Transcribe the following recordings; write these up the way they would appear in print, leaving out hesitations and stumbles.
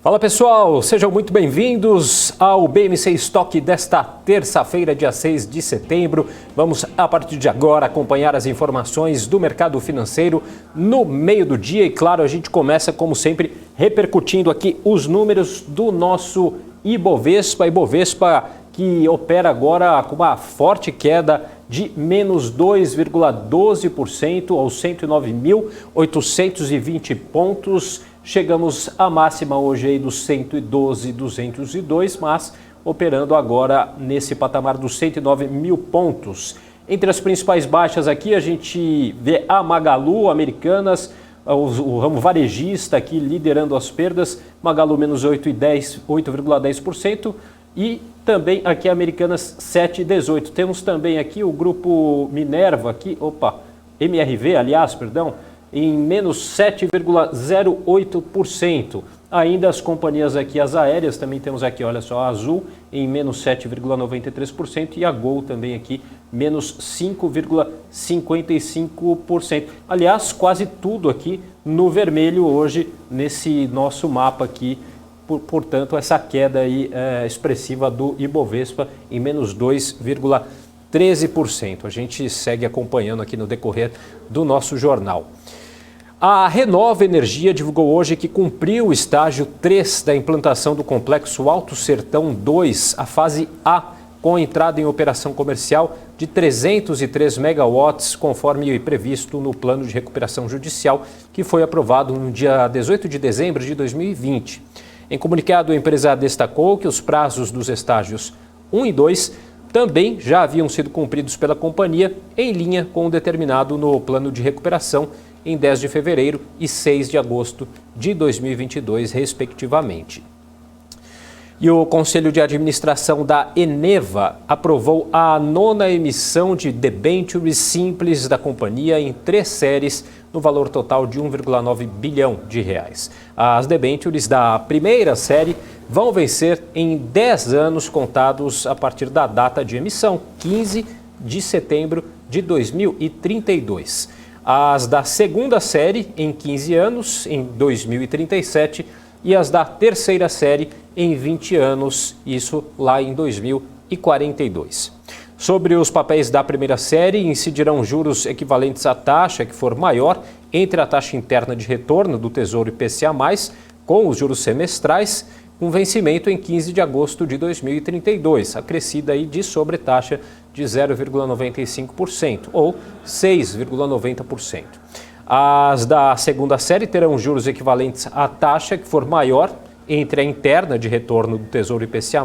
Fala pessoal, sejam muito bem-vindos ao BMC Stock desta terça-feira, dia 6 de setembro. Vamos, a partir de agora, acompanhar as informações do mercado financeiro no meio do dia. E claro, a gente começa, como sempre, repercutindo aqui os números do nosso Ibovespa. Ibovespa que opera agora com uma forte queda de menos 2,12% aos 109.820 pontos. Chegamos à máxima hoje aí dos 112.202, mas operando agora nesse patamar dos 109 mil pontos. Entre as principais baixas aqui a gente vê a Magalu, Americanas, o ramo varejista aqui liderando as perdas, Magalu menos 8,10% e também aqui Americanas 7,18%. Temos também aqui o grupo Minerva, aqui, MRV, em menos 7,08%. Ainda as companhias aqui, as aéreas, também temos aqui, olha só, a Azul em menos 7,93% e a Gol também aqui menos 5,55%. Aliás, quase tudo aqui no vermelho hoje nesse nosso mapa aqui. Portanto, essa queda aí expressiva do Ibovespa em menos 2,13%. A gente segue acompanhando aqui no decorrer do nosso jornal. A Renova Energia divulgou hoje que cumpriu o estágio 3 da implantação do complexo Alto Sertão 2, a fase A, com entrada em operação comercial de 303 megawatts, conforme previsto no plano de recuperação judicial, que foi aprovado no dia 18 de dezembro de 2020. Em comunicado, a empresa destacou que os prazos dos estágios 1 e 2 também já haviam sido cumpridos pela companhia, em linha com o determinado no plano de recuperação em 10 de fevereiro e 6 de agosto de 2022, respectivamente. E o Conselho de Administração da Eneva aprovou a 9ª emissão de debêntures simples da companhia em 3 séries, no valor total de 1,9 bilhão de reais. As debêntures da primeira série vão vencer em 10 anos contados a partir da data de emissão, 15 de setembro de 2032. As da segunda série em 15 anos, em 2037, e as da terceira série em 20 anos, isso lá em 2042. Sobre os papéis da primeira série, incidirão juros equivalentes à taxa que for maior entre a taxa interna de retorno do Tesouro IPCA+, com os juros semestrais, com vencimento em 15 de agosto de 2032, acrescida aí de sobretaxa de 0,95% ou 6,90%. As da segunda série terão juros equivalentes à taxa que for maior entre a interna de retorno do Tesouro IPCA+,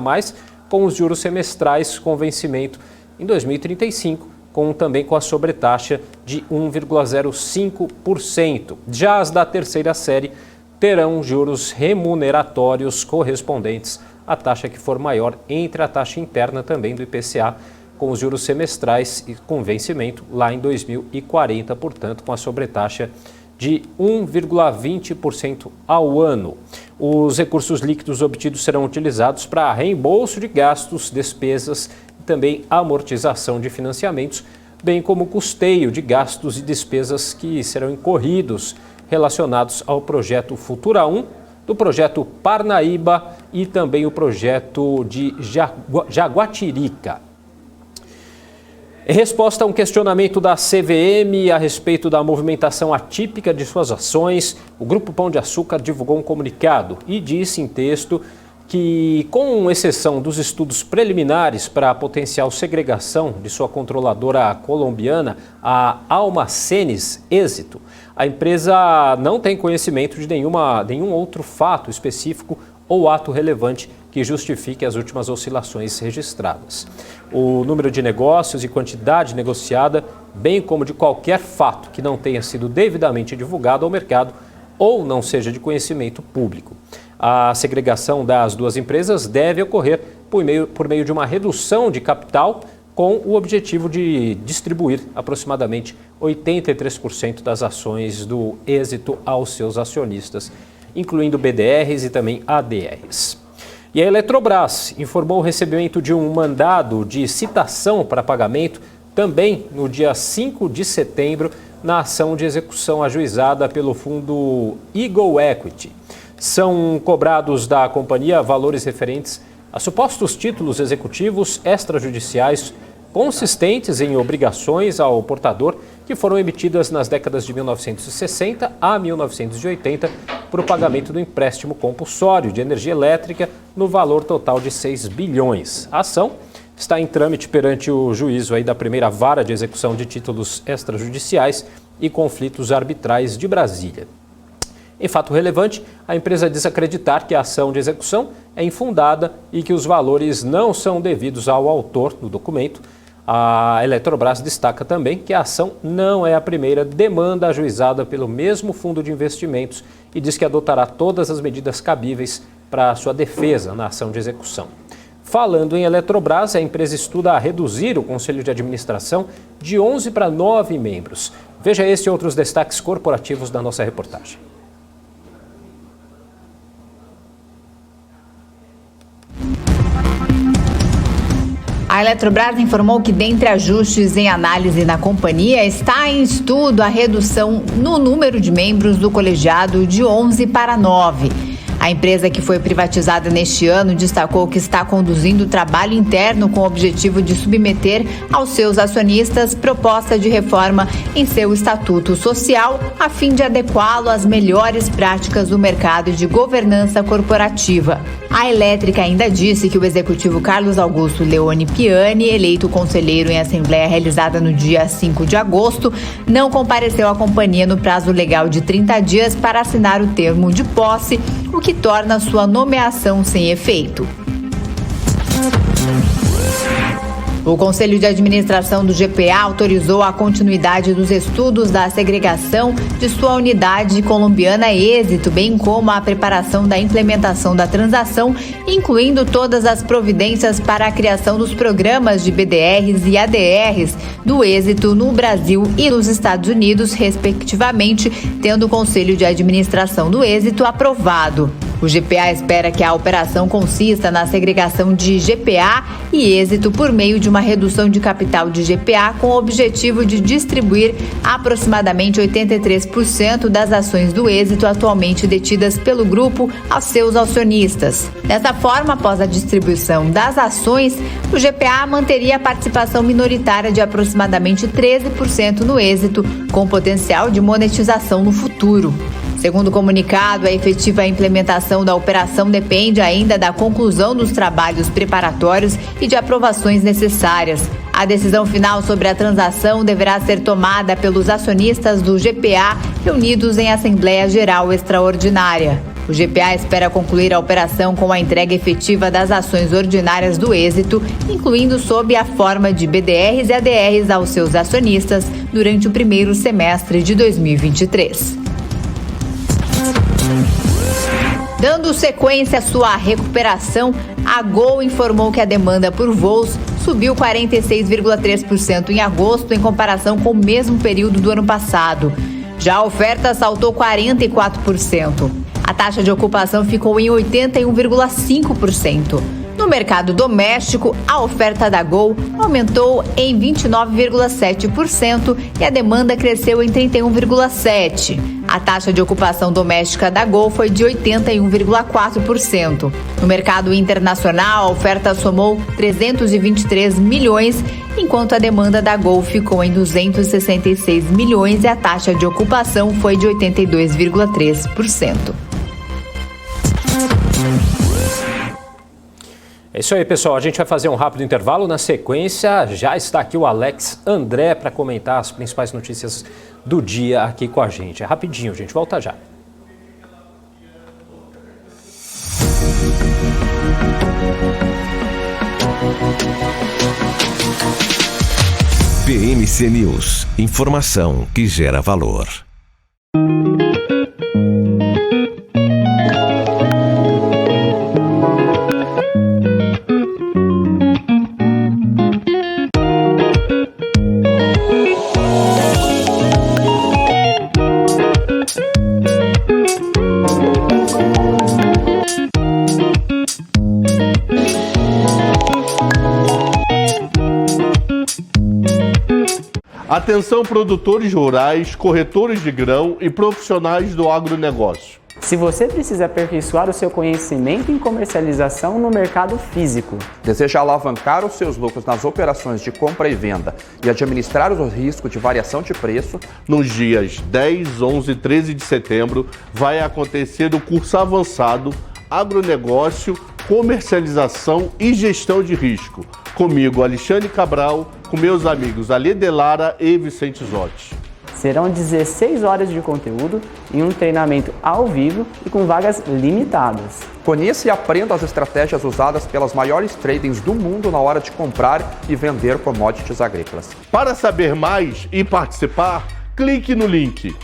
com os juros semestrais com vencimento em 2035, também com a sobretaxa de 1,05%. Já as da terceira série terão juros remuneratórios correspondentes à taxa que for maior entre a taxa interna também do IPCA, com os juros semestrais e com vencimento lá em 2040, portanto, com a sobretaxa de 1,20% ao ano. Os recursos líquidos obtidos serão utilizados para reembolso de gastos, despesas e também amortização de financiamentos, bem como custeio de gastos e despesas que serão incorridos relacionados ao projeto Futura 1, do projeto Parnaíba e também o projeto de Jaguatirica. Em resposta a um questionamento da CVM a respeito da movimentação atípica de suas ações, o Grupo Pão de Açúcar divulgou um comunicado e disse em texto que, com exceção dos estudos preliminares para a potencial segregação de sua controladora colombiana, a Almacenes Êxito, a empresa não tem conhecimento de nenhum outro fato específico ou ato relevante que justifique as últimas oscilações registradas. O número de negócios e quantidade negociada, bem como de qualquer fato que não tenha sido devidamente divulgado ao mercado ou não seja de conhecimento público. A segregação das duas empresas deve ocorrer por meio de uma redução de capital com o objetivo de distribuir aproximadamente 83% das ações do Êxito aos seus acionistas, incluindo BDRs e também ADRs. E a Eletrobras informou o recebimento de um mandado de citação para pagamento também no dia 5 de setembro na ação de execução ajuizada pelo fundo Eagle Equity. São cobrados da companhia valores referentes a supostos títulos executivos extrajudiciais consistentes em obrigações ao portador que foram emitidas nas décadas de 1960 a 1980 para o pagamento do empréstimo compulsório de energia elétrica no valor total de 6 bilhões. A ação está em trâmite perante o juízo da primeira vara de execução de títulos extrajudiciais e conflitos arbitrais de Brasília. Em fato relevante, a empresa diz acreditar que a ação de execução é infundada e que os valores não são devidos ao autor do documento. A Eletrobras destaca também que a ação não é a primeira demanda ajuizada pelo mesmo fundo de investimentos e diz que adotará todas as medidas cabíveis para sua defesa na ação de execução. Falando em Eletrobras, a empresa estuda reduzir o Conselho de Administração de 11 para 9 membros. Veja este e outros destaques corporativos da nossa reportagem. A Eletrobras informou que, dentre ajustes em análise na companhia, está em estudo a redução no número de membros do colegiado de 11 para 9. A empresa, que foi privatizada neste ano, destacou que está conduzindo trabalho interno com o objetivo de submeter aos seus acionistas proposta de reforma em seu estatuto social, a fim de adequá-lo às melhores práticas do mercado de governança corporativa. A Elétrica ainda disse que o executivo Carlos Augusto Leone Piani, eleito conselheiro em assembleia realizada no dia 5 de agosto, não compareceu à companhia no prazo legal de 30 dias para assinar o termo de posse, o que torna sua nomeação sem efeito. O Conselho de Administração do GPA autorizou a continuidade dos estudos da segregação de sua unidade colombiana Êxito, bem como a preparação da implementação da transação, incluindo todas as providências para a criação dos programas de BDRs e ADRs do Êxito no Brasil e nos Estados Unidos, respectivamente, tendo o Conselho de Administração do Êxito aprovado. O GPA espera que a operação consista na segregação de GPA e Êxito por meio de uma redução de capital de GPA com o objetivo de distribuir aproximadamente 83% das ações do Êxito atualmente detidas pelo grupo aos seus acionistas. Dessa forma, após a distribuição das ações, o GPA manteria a participação minoritária de aproximadamente 13% no Êxito, com potencial de monetização no futuro. Segundo o comunicado, a efetiva implementação da operação depende ainda da conclusão dos trabalhos preparatórios e de aprovações necessárias. A decisão final sobre a transação deverá ser tomada pelos acionistas do GPA reunidos em Assembleia Geral Extraordinária. O GPA espera concluir a operação com a entrega efetiva das ações ordinárias do Êxito, incluindo sob a forma de BDRs e ADRs aos seus acionistas durante o primeiro semestre de 2023. Dando sequência à sua recuperação, a Gol informou que a demanda por voos subiu 46,3% em agosto em comparação com o mesmo período do ano passado. Já a oferta saltou 44%. A taxa de ocupação ficou em 81,5%. No mercado doméstico, a oferta da Gol aumentou em 29,7% e a demanda cresceu em 31,7%. A taxa de ocupação doméstica da Gol foi de 81,4%. No mercado internacional, a oferta somou 323 milhões, enquanto a demanda da Gol ficou em 266 milhões e a taxa de ocupação foi de 82,3%. É isso aí, pessoal. A gente vai fazer um rápido intervalo. Na sequência, já está aqui o Alex André para comentar as principais notícias do dia aqui com a gente. É rapidinho, gente. Volta já. PMC News. Informação que gera valor. Atenção, produtores rurais, corretores de grão e profissionais do agronegócio. se você precisa aperfeiçoar o seu conhecimento em comercialização no mercado físico, deseja alavancar os seus lucros nas operações de compra e venda e administrar o risco de variação de preço, nos dias 10, 11 e 13 de setembro vai acontecer o curso avançado Agronegócio, Comercialização e Gestão de Risco. Comigo, Alexandre Cabral, com meus amigos Alê Delara e Vicente Zotti. serão 16 horas de conteúdo em um treinamento ao vivo e com vagas limitadas. Conheça e aprenda as estratégias usadas pelas maiores tradings do mundo na hora de comprar e vender commodities agrícolas. Para saber mais e participar, clique no link.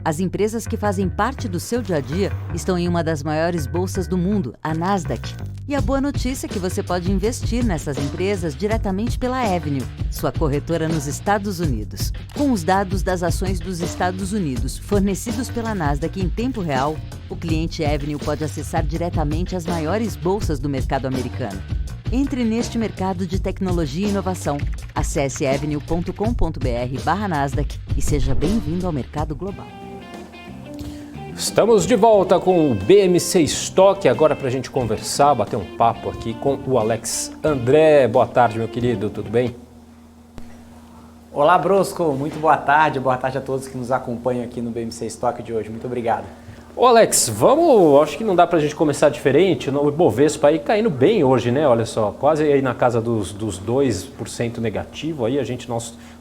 As empresas que fazem parte do seu dia a dia estão em uma das maiores bolsas do mundo, a Nasdaq. E a boa notícia é que você pode investir nessas empresas diretamente pela Avenue, sua corretora nos Estados Unidos. Com os dados das ações dos Estados Unidos fornecidos pela Nasdaq em tempo real, o cliente Avenue pode acessar diretamente as maiores bolsas do mercado americano. Entre neste mercado de tecnologia e inovação. Acesse avenue.com.br/Nasdaq e seja bem-vindo ao mercado global. Estamos de volta com o BMC Stock, agora para a gente conversar, bater um papo aqui com o Alex André. Boa tarde, meu querido, tudo bem? Olá, Brosco, muito boa tarde a todos que nos acompanham aqui no BMC Stock de hoje, muito obrigado. Ô Alex, vamos, acho que não dá para a gente começar diferente, o Ibovespa aí caindo bem hoje, né? Olha só, quase aí na casa dos 2% negativo, aí a gente,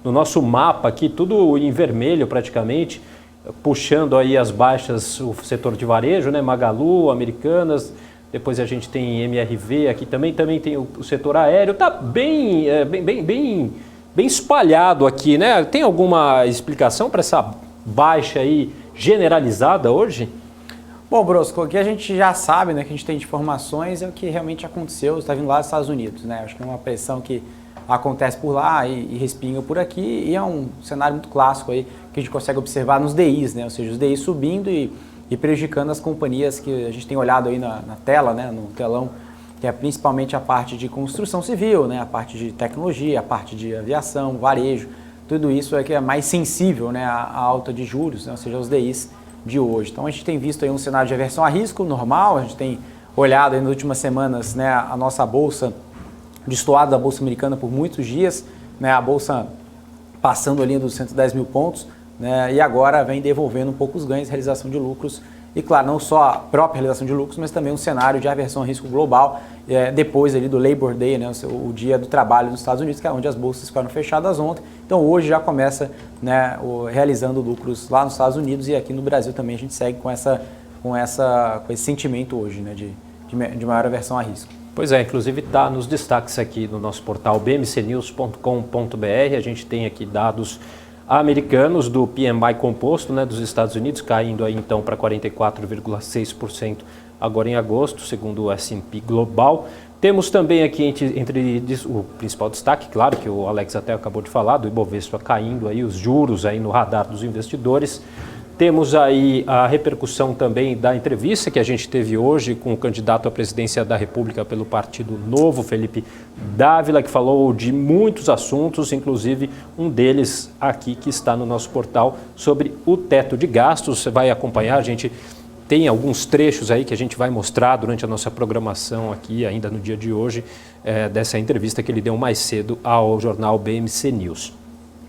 no nosso mapa aqui, tudo em vermelho praticamente, puxando aí as baixas, o setor de varejo, né? Magalu, Americanas, depois a gente tem MRV aqui também tem o setor aéreo, tá bem espalhado aqui, né? Tem alguma explicação para essa baixa aí generalizada hoje? Bom, Brosco, o que a gente já sabe, né, que a gente tem de informações é o que realmente aconteceu, está vindo lá dos Estados Unidos, né? Acho que é uma pressão que acontece por lá e respinga por aqui, e é um cenário muito clássico aí que a gente consegue observar nos DIs, né? Ou seja, os DIs subindo e prejudicando as companhias que a gente tem olhado aí na tela, né? No telão, que é principalmente a parte de construção civil, né? A parte de tecnologia, a parte de aviação, varejo, tudo isso é que é mais sensível, né, à alta de juros, né? Ou seja, os DIs de hoje. Então a gente tem visto aí um cenário de aversão a risco normal, a gente tem olhado aí nas últimas semanas, né, a nossa bolsa, destoado da Bolsa Americana por muitos dias, né, a Bolsa passando ali dos 110 mil pontos, né, e agora vem devolvendo um pouco os ganhos, realização de lucros, e claro, não só a própria realização de lucros, mas também um cenário de aversão a risco global, depois ali do Labor Day, né, o dia do trabalho nos Estados Unidos, que é onde as bolsas ficaram fechadas ontem. Então hoje já começa, né, realizando lucros lá nos Estados Unidos, e aqui no Brasil também a gente segue com esse sentimento hoje, né, de maior aversão a risco. Pois é, inclusive está nos destaques aqui no nosso portal bmcnews.com.br, a gente tem aqui dados americanos do PMI composto, né, dos Estados Unidos, caindo aí então para 44,6% agora em agosto, segundo o S&P Global. Temos também aqui entre o principal destaque, claro, que o Alex até acabou de falar, do Ibovespa caindo aí, os juros aí no radar dos investidores. Temos aí a repercussão também da entrevista que a gente teve hoje com o candidato à presidência da República pelo Partido Novo, Felipe Dávila, que falou de muitos assuntos, inclusive um deles aqui que está no nosso portal sobre o teto de gastos. Você vai acompanhar, a gente tem alguns trechos aí que a gente vai mostrar durante a nossa programação aqui, ainda no dia de hoje, dessa entrevista que ele deu mais cedo ao jornal BMC News.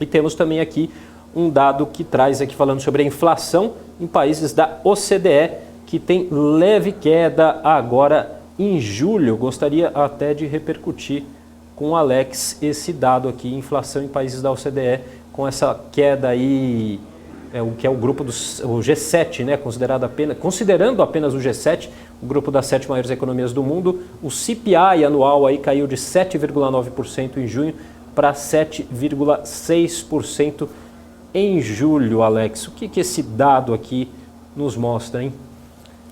E temos também aqui um dado que traz aqui falando sobre a inflação em países da OCDE, que tem leve queda agora em julho. Gostaria até de repercutir com o Alex esse dado aqui, inflação em países da OCDE, com essa queda aí, o que é o grupo do G7, né, considerando apenas o G7, o grupo das 7 maiores economias do mundo. O CPI anual aí caiu de 7,9% em junho para 7,6% em julho, Alex. O que esse dado aqui nos mostra, hein?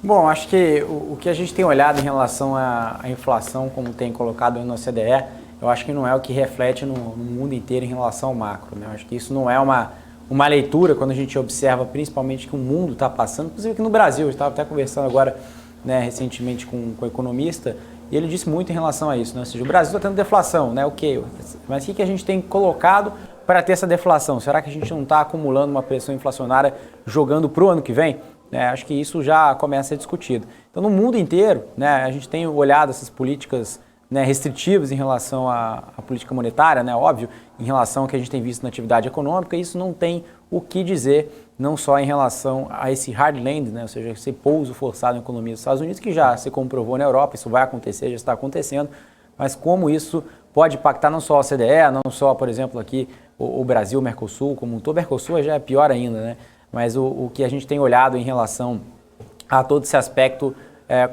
Bom, acho que o que a gente tem olhado em relação à inflação, como tem colocado no OCDE, eu acho que não é o que reflete no mundo inteiro em relação ao macro, né? Eu acho que isso não é uma leitura quando a gente observa principalmente que o mundo está passando, inclusive aqui no Brasil. Eu estava até conversando agora, né, recentemente com o economista, e ele disse muito em relação a isso, né? Ou seja, o Brasil está tendo deflação, né? Ok, mas o que a gente tem colocado para ter essa deflação? Será que a gente não está acumulando uma pressão inflacionária jogando para o ano que vem? Acho que isso já começa a ser discutido. Então, no mundo inteiro, né, a gente tem olhado essas políticas, né, restritivas em relação à política monetária, né, óbvio, em relação ao que a gente tem visto na atividade econômica. Isso não tem o que dizer, não só em relação a esse hard landing, né, ou seja, esse pouso forçado na economia dos Estados Unidos, que já se comprovou na Europa, isso vai acontecer, já está acontecendo, mas como isso pode impactar não só a OCDE, não só, por exemplo, aqui o Brasil, o Mercosul, como um todo. O Mercosul já é pior ainda, né? Mas o que a gente tem olhado em relação a todo esse aspecto,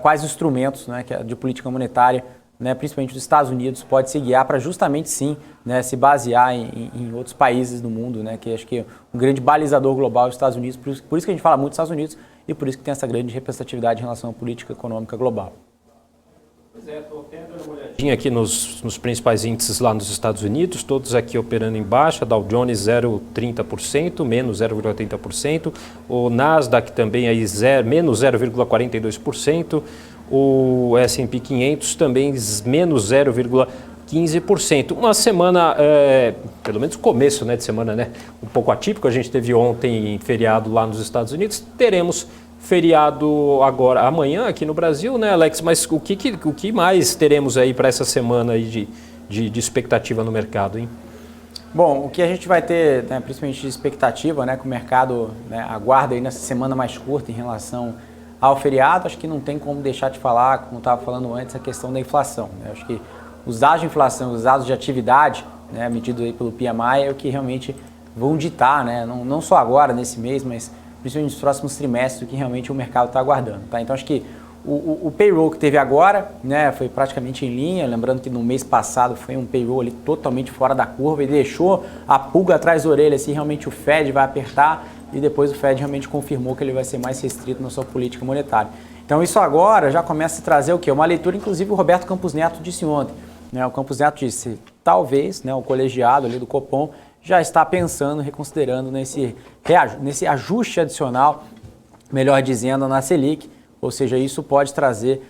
quais instrumentos, né, de política monetária, né, principalmente dos Estados Unidos, pode se guiar para justamente sim, né, se basear em outros países do mundo, né, que acho que é um grande balizador global dos Estados Unidos, por isso que a gente fala muito dos Estados Unidos e por isso que tem essa grande representatividade em relação à política econômica global. Pois é, estou até dando uma olhadinha aqui nos principais índices lá nos Estados Unidos, todos aqui operando em baixa, Dow Jones 0,30%, menos 0,30%, o Nasdaq também aí menos 0,42%, o S&P 500 também menos 0,15%. Uma semana, pelo menos o começo, né, de semana, né, um pouco atípico. A gente teve ontem feriado lá nos Estados Unidos, teremos feriado agora, amanhã aqui no Brasil, né, Alex? Mas o que mais teremos aí para essa semana aí de expectativa no mercado, hein? Bom, o que a gente vai ter, né, principalmente de expectativa, né, que o mercado, né, aguarda aí nessa semana mais curta em relação ao feriado, acho que não tem como deixar de falar, como estava falando antes, a questão da inflação, né? Acho que os dados de inflação, os dados de atividade, né, medidos aí pelo PMI, é o que realmente vão ditar, né, não só agora, nesse mês, mas principalmente nos próximos trimestres, o que realmente o mercado está aguardando, tá? Então, acho que o payroll que teve agora, né, foi praticamente em linha, lembrando que no mês passado foi um payroll ali totalmente fora da curva e deixou a pulga atrás da orelha se realmente o Fed vai apertar, e depois o Fed realmente confirmou que ele vai ser mais restrito na sua política monetária. Então, isso agora já começa a trazer o quê? Uma leitura, inclusive o Roberto Campos Neto disse ontem, né? O Campos Neto disse, talvez, né, o colegiado ali do Copom já está pensando, reconsiderando nesse ajuste adicional, melhor dizendo, na Selic, ou seja, isso pode trazer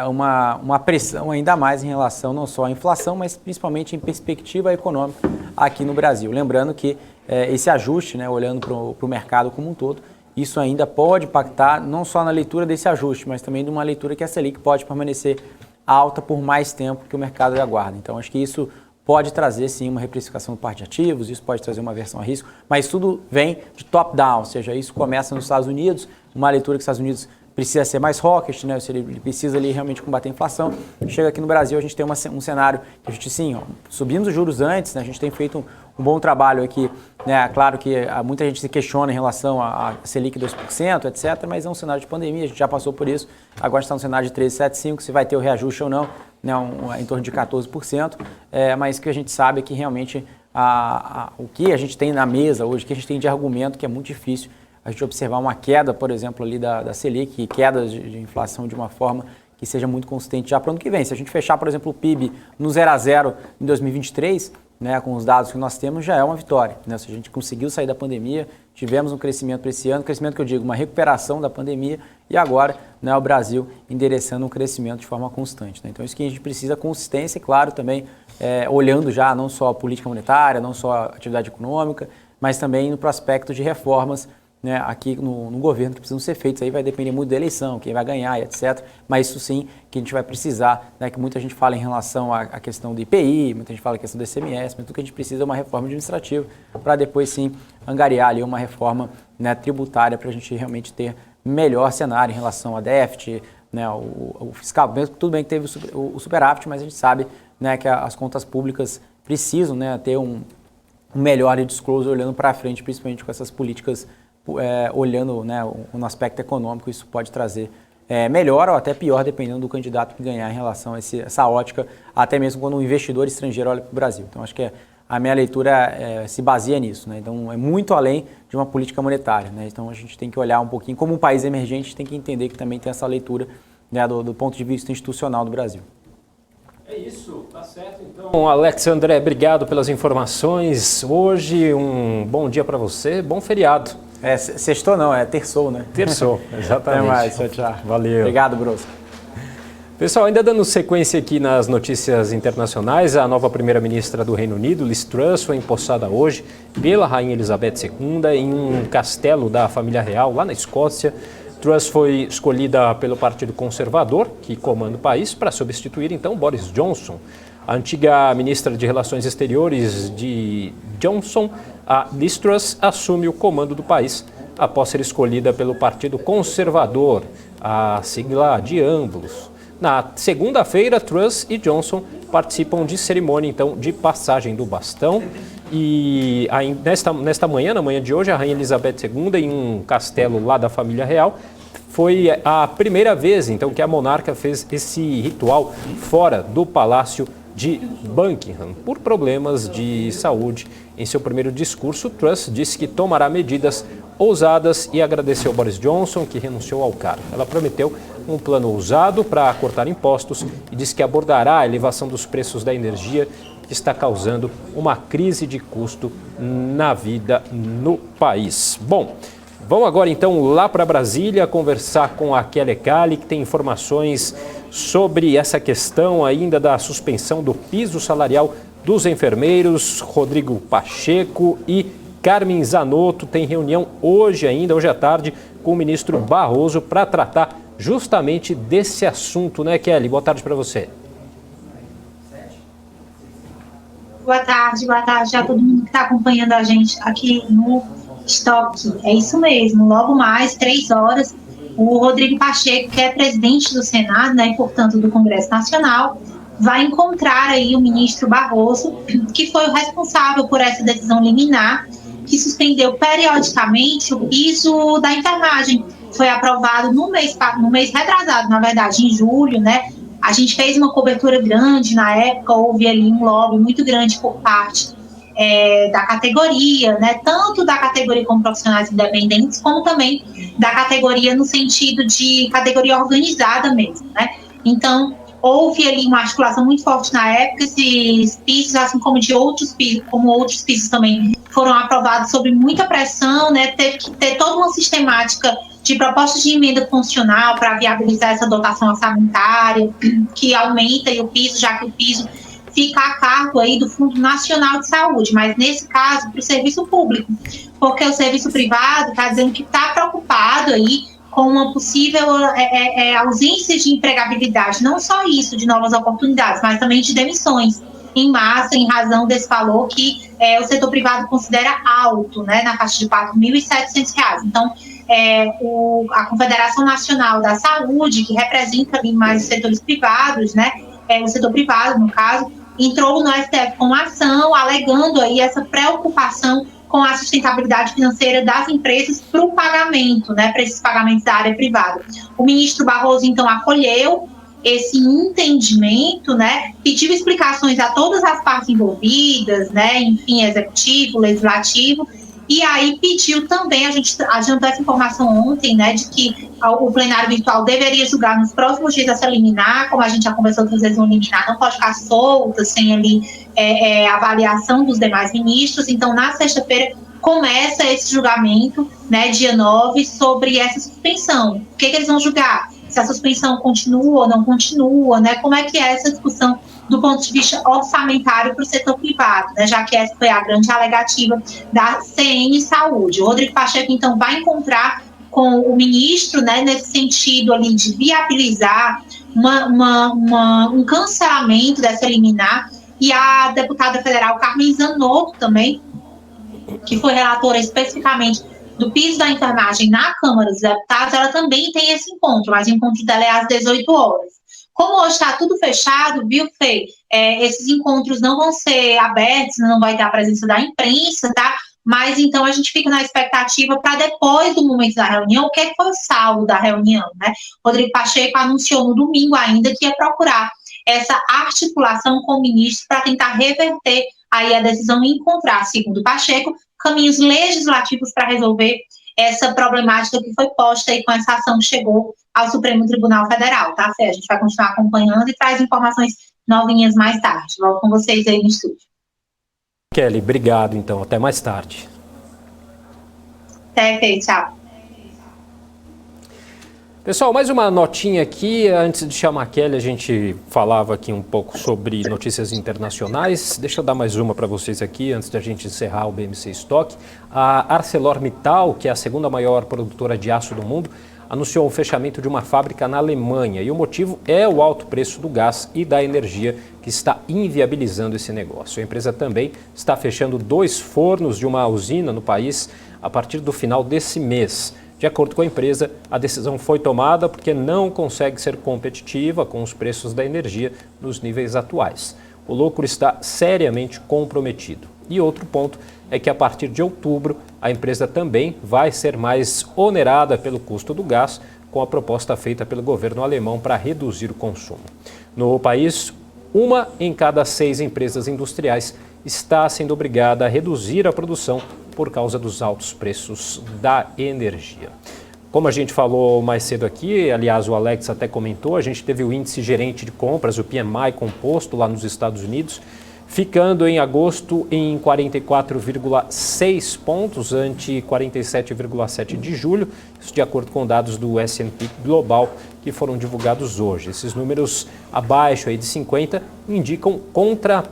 uma pressão ainda mais em relação não só à inflação, mas principalmente em perspectiva econômica aqui no Brasil. Lembrando que esse ajuste, né, olhando para o mercado como um todo, isso ainda pode impactar não só na leitura desse ajuste, mas também de uma leitura que a Selic pode permanecer alta por mais tempo que o mercado aguarda. Então, acho que isso pode trazer, sim, uma reprecificação por parte de ativos, isso pode trazer uma aversão a risco, mas tudo vem de top-down, ou seja, isso começa nos Estados Unidos, uma leitura que os Estados Unidos precisa ser mais hawkish, né? Ele precisa ali realmente combater a inflação. Chega aqui no Brasil, a gente tem um cenário que a gente, sim, subimos os juros antes, né? A gente tem feito um bom trabalho aqui, né? Claro que muita gente se questiona em relação a Selic 2%, etc., mas é um cenário de pandemia, a gente já passou por isso, agora está no cenário de 13,75%, se vai ter o reajuste ou não, né? Em torno de 14%, mas o que a gente sabe é que realmente o que a gente tem na mesa hoje, o que a gente tem de argumento, que é muito difícil a gente observar uma queda, por exemplo, ali da Selic, quedas de inflação de uma forma que seja muito consistente já para o ano que vem. Se a gente fechar, por exemplo, o PIB no 0 a 0 em 2023, né, com os dados que nós temos, já é uma vitória, né? Se a gente conseguiu sair da pandemia, tivemos um crescimento para esse ano, crescimento que eu digo, uma recuperação da pandemia, e agora, né, o Brasil endereçando um crescimento de forma constante, né? Então, isso que a gente precisa, consistência, e claro, também olhando já não só a política monetária, não só a atividade econômica, mas também no prospecto de reformas, né, aqui no governo que precisam ser feitos. Aí vai depender muito da eleição, quem vai ganhar, etc. Mas isso sim que a gente vai precisar, né, que muita gente fala em relação à questão do IPI, muita gente fala a questão do ICMS, mas tudo que a gente precisa é uma reforma administrativa para depois sim angariar ali uma reforma, né, tributária para a gente realmente ter melhor cenário em relação a déficit, né, o fiscal. Tudo bem que teve o superávit, mas a gente sabe, né, que as contas públicas precisam, né, ter um melhor disclosure olhando para frente, principalmente com essas políticas olhando, né, no aspecto econômico. Isso pode trazer melhor ou até pior, dependendo do candidato que ganhar em relação a essa ótica, até mesmo quando um investidor estrangeiro olha para o Brasil. Então, acho que a minha leitura se baseia nisso, né? Então é muito além de uma política monetária, né? Então a gente tem que olhar um pouquinho, como um país emergente, tem que entender que também tem essa leitura, né, do ponto de vista institucional do Brasil. É isso, tá certo então. Bom, Alex André, obrigado pelas informações. Hoje um bom dia para você, bom feriado. Sextou não, é terçou, né? Terçou, exatamente. Até mais, tchau. Valeu. Obrigado, Brosco. Pessoal, ainda dando sequência aqui nas notícias internacionais, a nova primeira-ministra do Reino Unido, Liz Truss, foi empossada hoje pela Rainha Elizabeth II em um castelo da família real, lá na Escócia. Truss foi escolhida pelo Partido Conservador, que comanda o país, para substituir então Boris Johnson. A antiga ministra de Relações Exteriores de Johnson, a Liz Truss, assume o comando do país após ser escolhida pelo Partido Conservador, a sigla de ambos. Na segunda-feira, Truss e Johnson participam de cerimônia, então, de passagem do bastão. E nesta manhã, na manhã de hoje, a Rainha Elizabeth II, em um castelo lá da família real, foi a primeira vez, então, que a monarca fez esse ritual fora do Palácio de Buckingham, por problemas de saúde. Em seu primeiro discurso, Truss disse que tomará medidas ousadas e agradeceu Boris Johnson, que renunciou ao cargo. Ela prometeu um plano ousado para cortar impostos e disse que abordará a elevação dos preços da energia, que está causando uma crise de custo na vida no país. Bom, vamos agora então lá para Brasília conversar com a Kelly Cali, que tem informações sobre essa questão ainda da suspensão do piso salarial dos enfermeiros. Rodrigo Pacheco e Carmen Zanotto têm reunião hoje à tarde, com o ministro Barroso para tratar justamente desse assunto, né, Kelly? Boa tarde para você. Boa tarde a todo mundo que está acompanhando a gente aqui no Estoque. É isso mesmo, logo mais, 3 horas, o Rodrigo Pacheco, que é presidente do Senado, né, e portanto do Congresso Nacional, vai encontrar aí o ministro Barroso, que foi o responsável por essa decisão liminar, que suspendeu periodicamente o piso da enfermagem. Foi aprovado no mês retrasado, na verdade, em julho, né? A gente fez uma cobertura grande na época, houve ali um lobby muito grande por parte da categoria, né? Tanto da categoria como profissionais independentes, como também da categoria no sentido de categoria organizada mesmo, né? Então, houve ali uma articulação muito forte na época, esses pisos, assim como outros pisos também foram aprovados sob muita pressão, né? Teve que ter toda uma sistemática de propostas de emenda funcional para viabilizar essa dotação orçamentária, que aumenta o piso, já que o piso fica a cargo aí do Fundo Nacional de Saúde, mas nesse caso para o serviço público, porque o serviço privado está dizendo que está preocupado aí com uma possível ausência de empregabilidade, não só isso, de novas oportunidades, mas também de demissões em massa, em razão desse valor que o setor privado considera alto, né, na faixa de R$ 4.700. Então, a Confederação Nacional da Saúde, que representa ali mais os setores privados, né, o setor privado, no caso, entrou no STF com uma ação, alegando aí essa preocupação com a sustentabilidade financeira das empresas para o pagamento, né, para esses pagamentos da área privada. O ministro Barroso, então, acolheu esse entendimento, né, pediu explicações a todas as partes envolvidas, né, enfim, executivo, legislativo, e aí pediu também, a gente adiantou essa informação ontem, né, de que o plenário virtual deveria julgar nos próximos dias essa liminar, como a gente já conversou outras vezes, uma liminar não pode ficar solta, sem ali avaliação dos demais ministros. Então, na sexta-feira, começa esse julgamento, né, dia 9, sobre essa suspensão. O que eles vão julgar? Se a suspensão continua ou não continua, né, como é que é essa discussão do ponto de vista orçamentário para o setor privado, né, já que essa foi a grande alegativa da CN Saúde. O Rodrigo Pacheco, então, vai encontrar com o ministro, né, nesse sentido ali de viabilizar um cancelamento dessa liminar, e a deputada federal Carmen Zanotto também, que foi relatora especificamente do piso da enfermagem na Câmara dos Deputados, ela também tem esse encontro, mas o encontro dela é às 18 horas. Como hoje está tudo fechado, viu, Fê? Esses encontros não vão ser abertos, não vai ter a presença da imprensa, tá? Mas então a gente fica na expectativa para depois do momento da reunião, o que foi o saldo da reunião, né? Rodrigo Pacheco anunciou no domingo ainda que ia procurar essa articulação com o ministro para tentar reverter aí a decisão e encontrar, segundo Pacheco, caminhos legislativos para resolver essa problemática que foi posta e com essa ação que chegou ao Supremo Tribunal Federal, tá, Fê? A gente vai continuar acompanhando e traz informações novinhas mais tarde. Volto com vocês aí no estúdio. Kelly, obrigado então. Até mais tarde. Até, Fê. Tchau. Pessoal, mais uma notinha aqui. Antes de chamar a Kelly, a gente falava aqui um pouco sobre notícias internacionais. Deixa eu dar mais uma para vocês aqui, antes da gente encerrar o BMC Stock. A ArcelorMittal, que é a segunda maior produtora de aço do mundo, anunciou o fechamento de uma fábrica na Alemanha. E o motivo é o alto preço do gás e da energia que está inviabilizando esse negócio. A empresa também está fechando 2 fornos de uma usina no país a partir do final desse mês. De acordo com a empresa, a decisão foi tomada porque não consegue ser competitiva com os preços da energia nos níveis atuais. O lucro está seriamente comprometido. E outro ponto é que a partir de outubro, a empresa também vai ser mais onerada pelo custo do gás, com a proposta feita pelo governo alemão para reduzir o consumo. No país, 1 em cada 6 empresas industriais está sendo obrigada a reduzir a produção por causa dos altos preços da energia. Como a gente falou mais cedo aqui, aliás o Alex até comentou, a gente teve o índice gerente de compras, o PMI composto lá nos Estados Unidos, ficando em agosto em 44,6 pontos, ante 47,7 de julho, isso de acordo com dados do S&P Global, que foram divulgados hoje. Esses números abaixo aí de 50 indicam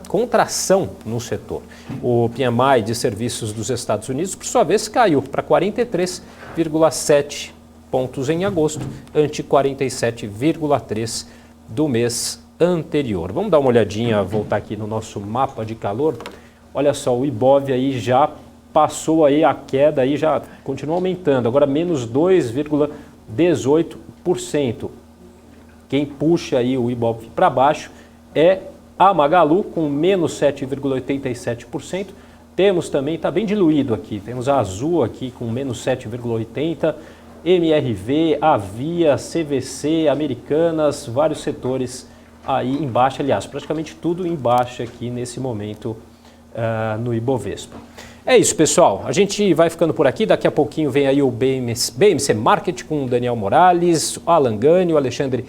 contração no setor. O PMI de serviços dos Estados Unidos, por sua vez, caiu para 43,7 pontos em agosto, ante 47,3 do mês anterior. Vamos dar uma olhadinha, voltar aqui no nosso mapa de calor. Olha só, o Ibov aí já passou aí a queda, aí já continua aumentando, agora menos 2,18%. Quem puxa aí o Ibov para baixo é a Magalu, com menos 7,87%. Temos também, está bem diluído aqui, temos a Azul aqui com menos 7,80%, MRV, Avia, CVC, Americanas, vários setores aí em baixa, aliás, praticamente tudo em baixa aqui nesse momento no Ibovespa. É isso, pessoal. A gente vai ficando por aqui. Daqui a pouquinho vem aí o BMC Market com o Daniel Morales, o Alan Gani, o Alexandre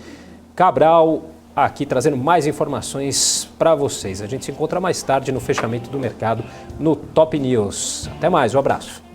Cabral, aqui trazendo mais informações para vocês. A gente se encontra mais tarde no fechamento do mercado no Top News. Até mais, um abraço.